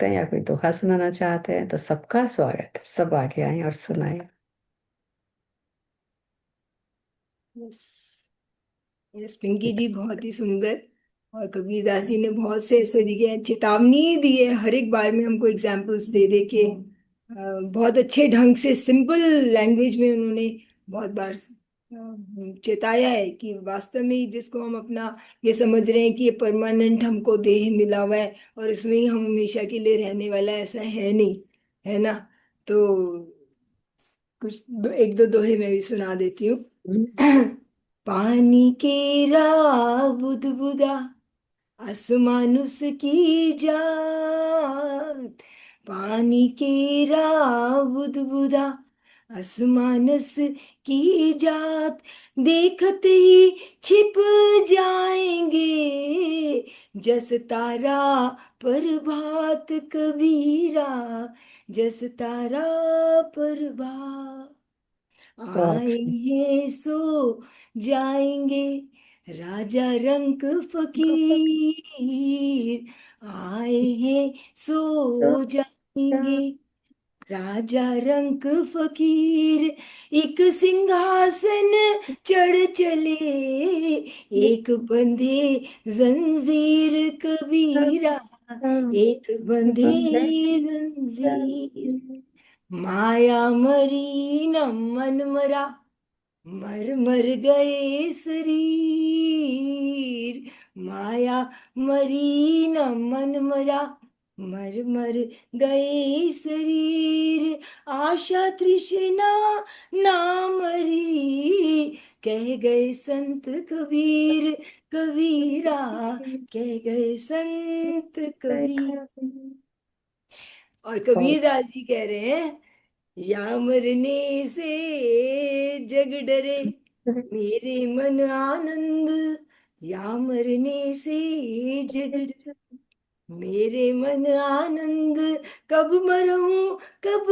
सकते हैं या कोई दोहा सुनाना चाहते हैं तो सबका स्वागत है, सब आगे आए और सुनाए। यस। यस पिंकी जी, बहुत ही सुंदर। और कबीरदास जी ने बहुत से ऐसे दिए हैं, चेतावनी दी है हर एक बार में हमको एग्जाम्पल्स दे दे के। बहुत अच्छे ढंग से सिंपल लैंग्वेज में उन्होंने बहुत बार चेताया है कि वास्तव में ही जिसको हम अपना ये समझ रहे हैं कि ये परमानेंट हमको देह मिला हुआ है और इसमें ही हम हमेशा के लिए रहने वाला है, ऐसा है नहीं, है ना। तो एक दो दोहे मैं भी सुना देती हूँ। हम्म। पानी केरा बुदबुदा आसमान उसकी जात। पानी केरा बुदबुदा आसमान की जात, देखते ही छिप जाएंगे जस तारा प्रभात कबीरा, जस तारा प्रभात। बहुत आएंगे सो जाएंगे राजा रंक फकीर, आए हैं सो जाएंगे राजा रंक फकीर। एक सिंहासन चढ़ चले, एक बंधे जंजीर कबीरा, एक बंधे जंजीर। माया मरी न मन मरा, मर मर गए शरीर। माया मरी न मन मरा, मर मर गए शरीर। आशा तृष्णा ना मरी, कह गए संत कबीर, कबीरा कह गए संत कबीर। और कबीरदास जी कह रहे हैं, या मरने से जग डरे मेरे मन आनंद, या मरने से जग डरे मेरे मन आनंद। कब मरूं कब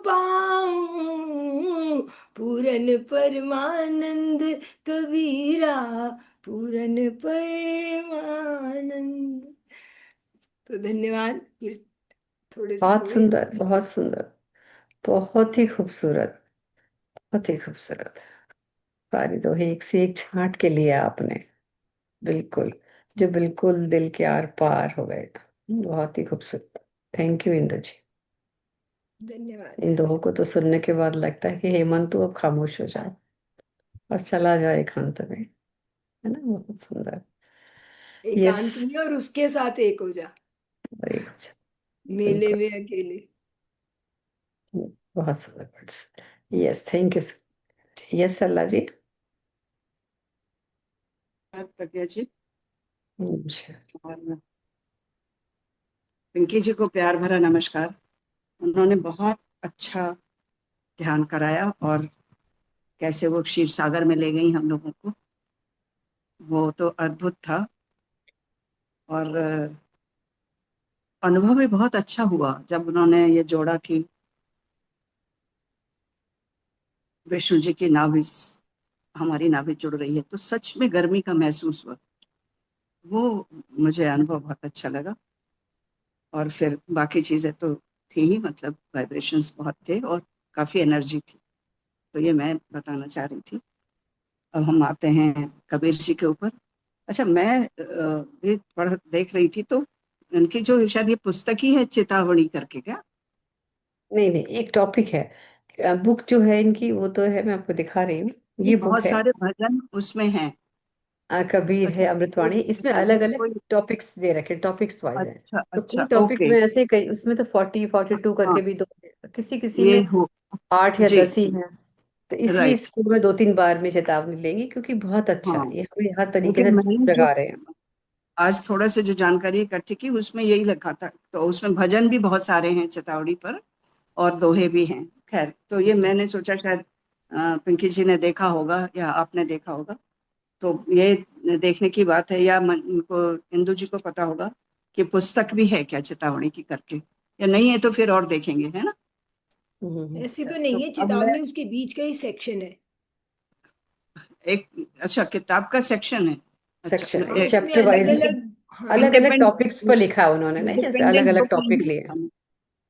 पाऊं पूरन परमानंद, कबीरा पूरन परमानंद। तो धन्यवाद। फिर थोड़े से बहुत थोड़े। सुंदर, बहुत सुंदर, बहुत ही खूबसूरत, बहुत ही खूबसूरत। सारी दोहे एक से एक छांट के लिया आपने, बिल्कुल, जो बिल्कुल दिल के आर पार हो गए। बहुत ही खूबसूरत। थैंक यू इंदु जी। धन्यवाद। इन दोहों को तो सुनने के बाद लगता है कि हेमंत तू अब खामोश हो जाए और चला जाए एकांत में, है ना। बहुत सुंदर। यस। एकांत में और उसके साथ एक हो जा, वेरी गुड। मेले बिल्कुल। में अकेले। बहुत सुंदर words. Yes, thank you. Yes Sarla ji. Pragya ji अच्छा। और पिंकी जी को प्यार भरा नमस्कार। उन्होंने बहुत अच्छा ध्यान कराया और कैसे वो क्षीर सागर में ले गई हम लोगों को, वो तो अद्भुत था। और अनुभव भी बहुत अच्छा हुआ जब उन्होंने ये जोड़ा कि विष्णु जी की नाभि हमारी नाभि जुड़ रही है, तो सच में गर्मी का महसूस हुआ। वो मुझे अनुभव बहुत अच्छा लगा। और फिर बाकी चीजें तो थी ही, मतलब वाइब्रेशंस बहुत थे और काफी एनर्जी थी। तो ये मैं बताना चाह रही थी। अब हम आते हैं कबीर जी के ऊपर। अच्छा, मैं भी पढ़ देख रही थी, तो उनकी जो शायद ये पुस्तक ही है चेतावनी करके, क्या? नहीं नहीं, एक टॉपिक है, बुक जो है इनकी वो तो है, मैं आपको दिखा रही हूँ। ये ये बुक बहुत है। सारे भजन उसमें हैं। कबीर है, अच्छा, एक अमृतवाणी, इसमें अलग ये अलग कोई, टॉपिक्स दे रखे, टॉपिक्स वाइज है। अच्छा तो अच्छा, कोई टॉपिक ओके। में ऐसे कई, उसमें तो 42 हाँ, करके भी दो, किसी किसी ये में हो 8 या 10 ही है। तो इसलिए राइट। इसको मैं 2-3 बार में चेतावनी लेंगी, क्योंकि बहुत अच्छा हाँ, है, ये हमें हर तरीके क्योंकि से मैंने जो जगा रहे हैं। आज थोड़ा से जो जानकारी इकट्ठी की उसमें यही लिखा था, तो उसमें भजन भी बहुत सारे हैं चेतावनी पर और दोहे भी हैं। खैर, तो ये मैंने सोचा शायद पिंकी जी ने देखा होगा या आपने देखा होगा, तो ये देखने की बात है। या उनको इंदु जी को पता होगा कि पुस्तक भी है क्या चेतावनी की करके, या नहीं है तो फिर और देखेंगे, है ना। ऐसी तो तो नहीं है, अब मैं चेतावनी उसके बीच का ही सेक्शन है। एक, अच्छा, किताब का सेक्शन है। अच्छा, सेक्शन हाँ, है, उसमें चैप्टर अलग वाइज। अलग हाँ, अलग अलग इंडिपेंडेंट, टॉपिक्स पर लिखा है उन्होंने, नहीं जैसे अलग इंडिपेंडेंट अलग बुक टॉपिक नहीं लिए। है।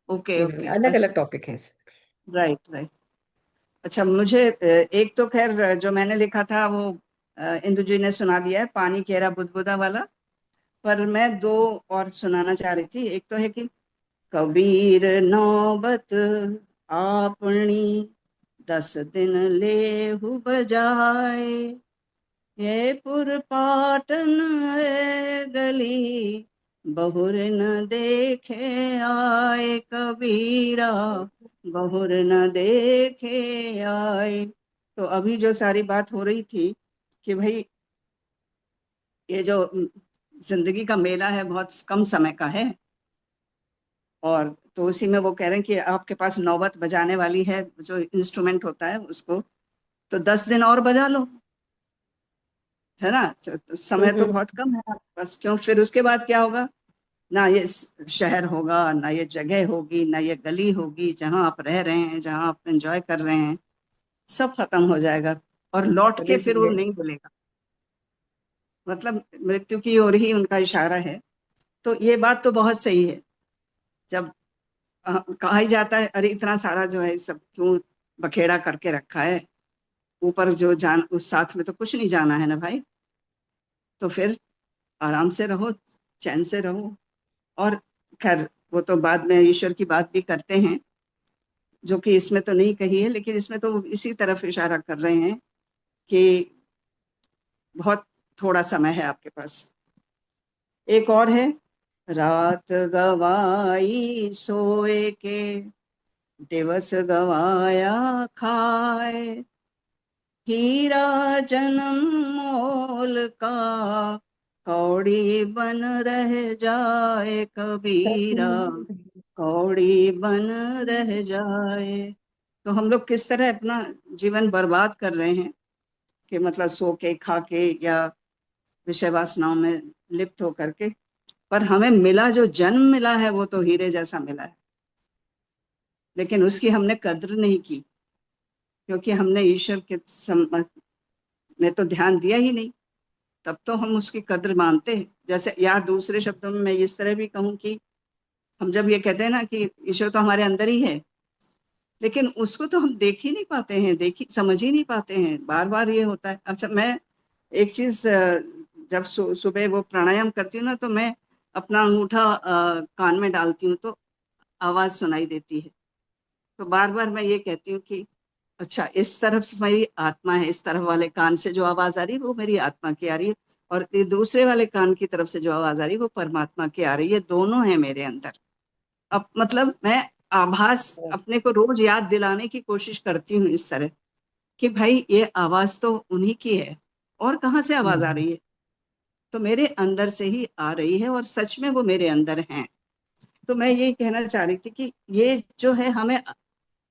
ओके ओके, अलग अच्छा। अलग टॉपिक है। Right right. अच्छा, मुझे एक तो खैर जो मैंने लिखा था वो इंदु जी ने सुना दिया है, पानी केरा बुदबुदा वाला। पर मैं दो और सुनाना चाह रही थी। एक तो है कि कबीर नौबत आपनी 10 दिन लेहु बजाए, ये पुरपाटन है गली बहुर न देखे आए, कबीरा बहुर न देखे आए। तो अभी जो सारी बात हो रही थी कि भाई ये जो जिंदगी का मेला है बहुत कम समय का है, और तो उसी में वो कह रहे हैं कि आपके पास नौबत बजाने वाली है, जो इंस्ट्रूमेंट होता है उसको तो 10 दिन और बजा लो, है ना। तो समय तो हम्म। बहुत कम है आपके पास, क्यों फिर उसके बाद क्या होगा? ना ये शहर होगा, ना ये जगह होगी, ना ये गली होगी जहां आप रह रहे हैं, जहां आप एंजॉय कर रहे हैं, सब खत्म हो जाएगा और लौट के चले फिर वो जाएंगे। नहीं मिलेगा। मतलब मृत्यु की ओर ही उनका इशारा है। तो ये बात तो बहुत सही है। जब कहा ही जाता है अरे इतना सारा जो है सब क्यों बखेड़ा करके रखा है, ऊपर जो जान उस साथ में तो कुछ नहीं जाना है ना भाई। तो फिर आराम से रहो, चैन से रहो। और खैर वो तो बाद में ईश्वर की बात भी करते हैं, जो कि इसमें तो नहीं कही है, लेकिन इसमें तो वो इसी तरफ इशारा कर रहे हैं कि बहुत थोड़ा समय है आपके पास। एक और है, रात गवाई सोए के दिवस गवाया खाए, हीरा जन्म मोल का कौड़ी बन रह जाए, कबीरा कौड़ी बन रह जाए। तो हम लोग किस तरह अपना जीवन बर्बाद कर रहे हैं कि मतलब सो के खा के या विषय वासनाओं में लिप्त होकर के। पर हमें मिला जो जन्म मिला है वो तो हीरे जैसा मिला है, लेकिन उसकी हमने कद्र नहीं की, क्योंकि हमने ईश्वर के में तो ध्यान दिया ही नहीं। तब तो हम उसकी कद्र मानते हैं। जैसे या दूसरे शब्दों में मैं इस तरह भी कहूँ कि हम जब ये कहते हैं ना कि ईश्वर तो हमारे अंदर ही है, लेकिन उसको तो हम देख ही नहीं पाते हैं, देख ही समझ ही नहीं पाते हैं। बार बार ये होता है। अच्छा, मैं एक चीज जब सुबह वो प्राणायाम करती हूँ ना, तो मैं अपना अंगूठा कान में डालती हूँ तो आवाज सुनाई देती है। तो बार बार मैं ये कहती हूँ कि अच्छा, इस तरफ मेरी आत्मा है, इस तरफ वाले कान से जो आवाज आ रही है वो मेरी आत्मा की आ रही है, और ये दूसरे वाले कान की तरफ से जो आवाज आ रही है वो परमात्मा की आ रही है। दोनों है मेरे अंदर। अब मतलब मैं आभास अपने को रोज याद दिलाने की कोशिश करती हूँ इस तरह कि भाई ये आवाज तो उन्हीं की है, और कहाँ से आवाज आ रही है? तो मेरे अंदर से ही आ रही है, और सच में वो मेरे अंदर हैं। तो मैं यही कहना चाह रही थी कि ये जो है हमें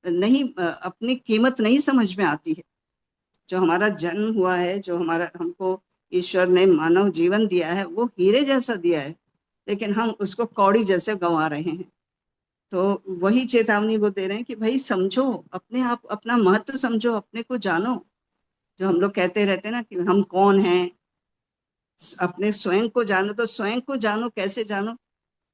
नहीं अपनी कीमत नहीं समझ में आती है। जो हमारा जन्म हुआ है, जो हमारा हमको ईश्वर ने मानव जीवन दिया है, वो हीरे जैसा दिया है, लेकिन हम उसको कौड़ी जैसे गंवा रहे हैं। तो वही चेतावनी वो दे रहे हैं कि भाई समझो अपने आप, अपना महत्व समझो, अपने को जानो। जो हम लोग कहते रहते हैं ना कि हम कौन हैं, अपने स्वयं को जानो। तो स्वयं को जानो, कैसे जानो,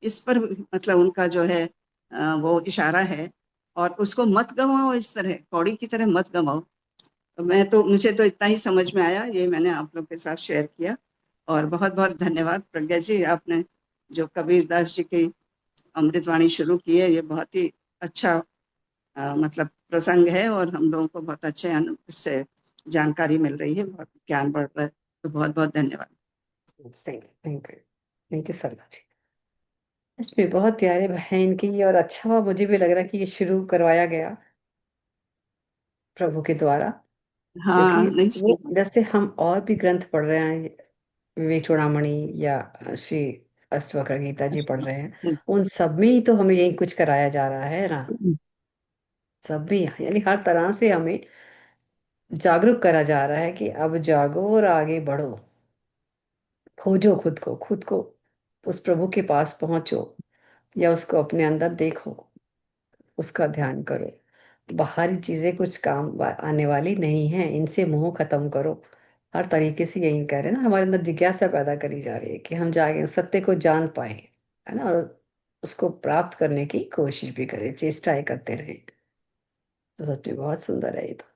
इस पर मतलब उनका जो है वो इशारा है। और उसको मत गवाओ, इस तरह कौड़ी की तरह मत गवाओ। तो मैं तो, मुझे तो इतना ही समझ में आया, ये मैंने आप लोग के साथ शेयर किया। और बहुत बहुत धन्यवाद प्रज्ञा जी, आपने जो कबीरदास जी की अमृतवाणी शुरू की है, ये बहुत ही अच्छा मतलब प्रसंग है, और हम लोगों को बहुत अच्छे इससे जानकारी मिल रही है, बहुत ज्ञान बढ़ रहा है। तो बहुत बहुत धन्यवाद। Thank you, thank you sir ji. इसमें बहुत प्यारे भाई इनकी, और अच्छा हुआ मुझे भी लग रहा है कि ये शुरू करवाया गया प्रभु के द्वारा। जो कि हाँ, नहीं वो सही। जैसे हम और भी ग्रंथ पढ़ रहे हैं, विवेक चूड़ामणि या श्री अष्टवक्र गीता जी पढ़ रहे हैं, उन सब में ही तो हमें यही कुछ कराया जा रहा है ना। सब में यानी हर तरह से हमें जागरूक करा जा रहा है कि अब जागो और आगे बढ़ो, खोजो खुद को उस प्रभु के पास पहुंचो, या उसको अपने अंदर देखो, उसका ध्यान करो। बाहरी चीजें कुछ काम आने वाली नहीं है, इनसे मोह खत्म करो। हर तरीके से यही कह रहे हैं ना, हमारे अंदर जिज्ञासा पैदा करी जा रही है कि हम जाके सत्य को जान पाए, है ना, और उसको प्राप्त करने की कोशिश भी करें, चेष्टाएं करते रहें। तो सच में बहुत सुंदर है ये तो।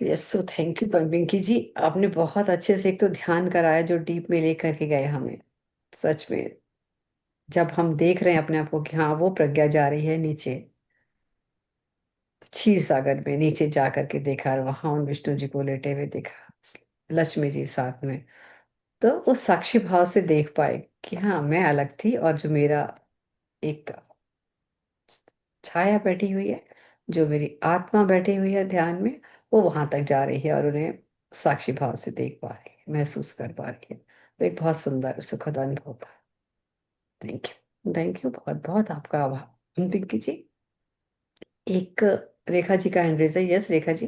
Yes, so thank you Pinky ji, आपने बहुत अच्छे से एक तो ध्यान कराया जो डीप में लेकर के गए हमें। सच में, जब हम देख रहे हैं अपने आप को कि हाँ वो प्रज्ञा जा रही है नीचे क्षीर सागर में, नीचे जा करके देखा और वहां उन विष्णु जी को लेटे हुए देखा, लक्ष्मी जी साथ में, तो वो साक्षी भाव से देख पाए कि हाँ मैं अलग थी और जो मेरा एक छाया बैठी हुई है, जो मेरी आत्मा बैठी हुई है ध्यान में, वो वहां तक जा रही है और उन्हें साक्षी भाव से देख पा रही है, महसूस कर पा रही है। तो एक बहुत सुंदर सुखद अनुभव था। थैंक यू बहुत बहुत आपका आभार पिंकी जी। एक रेखा जी का हैंड रेज है। Yes Rekha ji.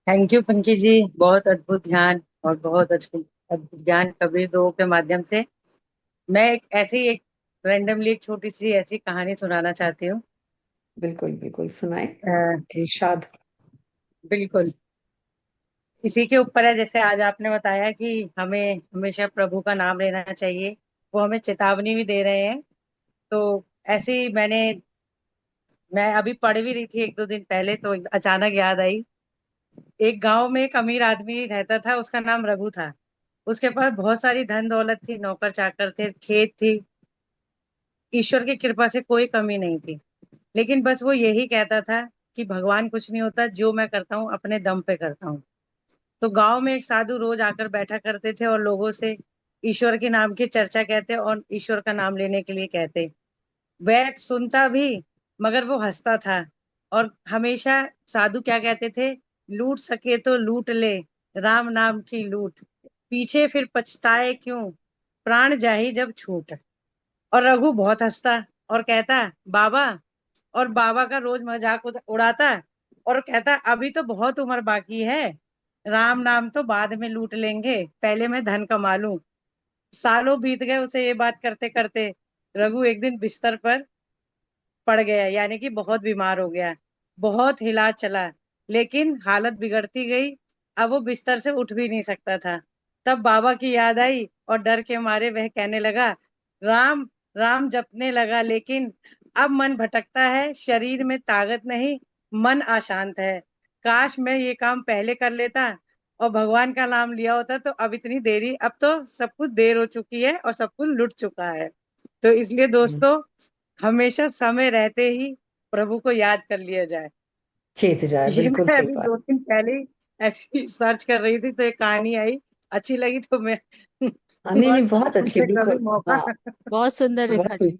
Thank you Pankaj ji, बहुत अद्भुत ध्यान और बहुत अद्भुत अद्भुत ज्ञान कबीर दो के माध्यम से। मैं एक रैंडमली एक छोटी सी ऐसी कहानी सुनाना चाहती हूँ। बिल्कुल बिल्कुल सुनाए, अ, इरशाद। बिल्कुल इसी के ऊपर है। जैसे आज आपने बताया कि हमें हमेशा प्रभु का नाम लेना चाहिए, वो हमें चेतावनी भी दे रहे हैं। तो ऐसे ही मैं अभी पढ़ भी रही थी एक दो दिन पहले, तो अचानक याद आई। एक गांव में एक अमीर आदमी रहता था, उसका नाम रघु था। उसके पास बहुत सारी धन दौलत थी, नौकर चाकर थे, खेत थी, ईश्वर की कृपा से कोई कमी नहीं थी। लेकिन बस वो यही कहता था कि भगवान कुछ नहीं होता, जो मैं करता हूँ अपने दम पे करता हूँ। तो गांव में एक साधु रोज आकर बैठा करते थे और लोगों से ईश्वर के नाम की चर्चा कहते और ईश्वर का नाम लेने के लिए कहते। वह सुनता भी, मगर वो हंसता था। और हमेशा साधु क्या कहते थे, लूट सके तो लूट ले, राम नाम की लूट, पीछे फिर पछताए क्यों, प्राण जाही जब छूट। और रघु बहुत हंसता और कहता बाबा, और बाबा का रोज मजाक उड़ाता और कहता अभी तो बहुत उम्र बाकी है, राम नाम तो बाद में लूट लेंगे, पहले मैं धन कमा लूं। सालों बीत गए उसे ये बात करते करते। रघु एक दिन बिस्तर पर पड़ गया, यानी कि बहुत बीमार हो गया। बहुत हिला चला, लेकिन हालत बिगड़ती गई। अब वो बिस्तर से उठ भी नहीं सकता था। तब बाबा की याद आई और डर के मारे वह कहने लगा, राम राम जपने लगा, लेकिन अब मन भटकता है, शरीर में ताकत नहीं, मन अशांत है। काश मैं ये काम पहले कर लेता और भगवान का नाम लिया होता, तो अब इतनी देरी, अब तो सब कुछ देर हो चुकी है और सब कुछ लुट चुका है। तो इसलिए दोस्तों, हमेशा समय रहते ही प्रभु को याद कर लिया जाए। चेत जाए, ये बिल्कुल मैं सही अभी बात। 2 दिन पहले ही ऐसी सर्च कर रही थी, तो एक कहानी आई, अच्छी लगी, तो मैं हाँ नहीं बहुत नहीं बहुत अच्छी, तुमसे कभी बिल्कुल मौका हाँ। बहुत सुंदर बहुत रेखा सुन, जी।